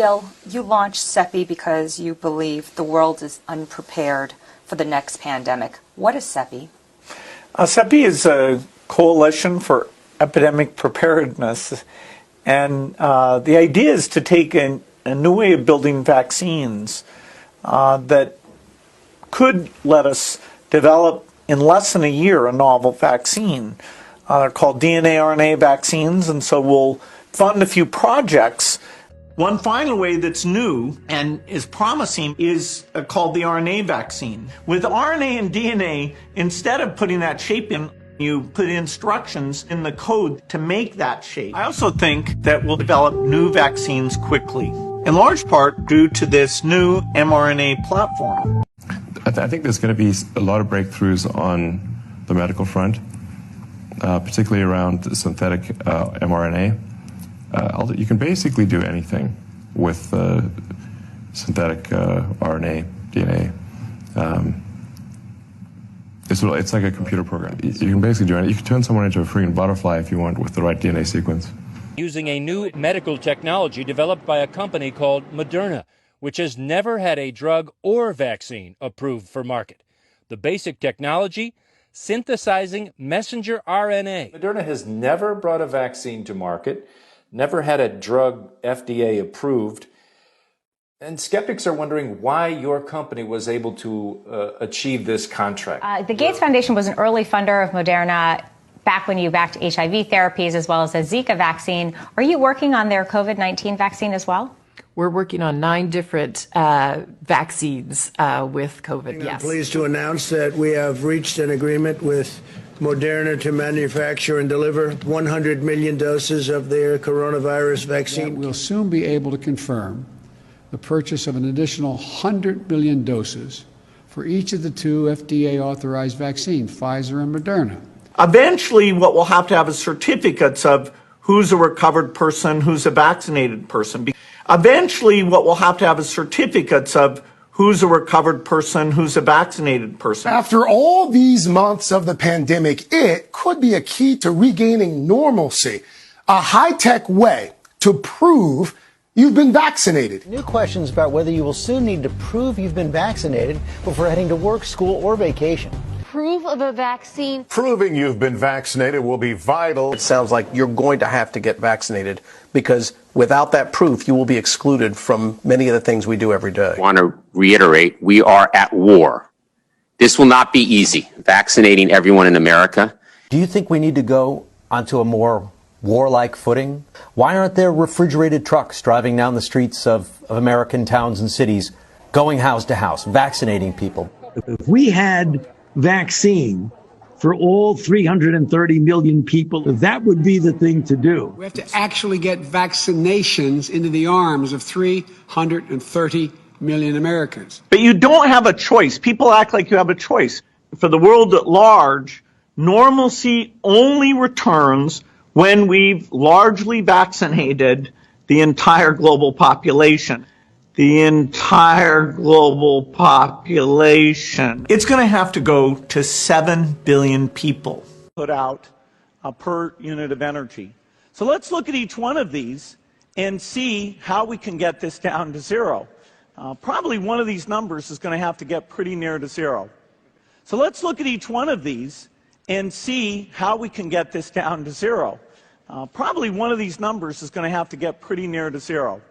Bill, you launched CEPI because you believe the world is unprepared for the next pandemic. What is CEPI? CEPI is a coalition for epidemic preparedness, and the idea is to take a new way of building vaccines that could let us develop in less than a year a novel vaccine. They're called DNA-RNA vaccines, and so we'll fund a few projects. One final way that's new and is promising is called the RNA vaccine. With RNA and DNA, instead of putting that shape in, you put instructions in the code to make that shape. I also think that we'll develop new vaccines quickly, in large part due to this new mRNA platform. I think there's going to be a lot of breakthroughs on the medical front, particularly around synthetic mRNA. You can basically do anything with synthetic RNA, DNA. It's like a computer program. You can basically do anything. You can turn someone into a freaking butterfly if you want with the right DNA sequence. Using a new medical technology developed by a company called Moderna, which has never had a drug or vaccine approved for market. The basic technology, synthesizing messenger RNA. Moderna has never brought a vaccine to market, never had a drug FDA approved, and skeptics are wondering why your company was able to achieve this contract. The Gates Foundation was an early funder of Moderna back when you backed HIV therapies as well as a Zika vaccine. Are you working on their COVID-19 vaccine as well? We're working on 9 different vaccines with COVID, yes. I'm pleased to announce that we have reached an agreement with Moderna to manufacture and deliver 100 million doses of their coronavirus vaccine. We'll soon be able to confirm the purchase of an additional 100 million doses for each of the 2 FDA-authorized vaccines, Pfizer and Moderna. Eventually, what we'll have to have is certificates of who's a recovered person, who's a vaccinated person. Eventually, what we'll have to have is certificates of who's a recovered person, who's a vaccinated person. After all these months of the pandemic, it could be a key to regaining normalcy, a high-tech way to prove you've been vaccinated. New questions about whether you will soon need to prove you've been vaccinated before heading to work, school, or vacation. Proof of a vaccine. Proving you've been vaccinated will be vital. It sounds like you're going to have to get vaccinated because without that proof, you will be excluded from many of the things we do every day. I want to reiterate, we are at war. This will not be easy, vaccinating everyone in America. Do you think we need to go onto a more warlike footing? Why aren't there refrigerated trucks driving down the streets of American towns and cities, going house to house, vaccinating people? If we had vaccine for all 330 million people, that would be the thing to do. We have to actually get vaccinations into the arms of 330 million Americans. But you don't have a choice. People act like you have a choice. For the world at large, normalcy only returns when we've largely vaccinated the entire global population. The entire global population. It's going to have to go to 7 billion people put out per unit of energy. So let's look at each one of these and see how we can get this down to 0. Probably one of these numbers is going to have to get pretty near to 0. So let's look at each one of these and see how we can get this down to 0. Probably one of these numbers is going to have to get pretty near to 0.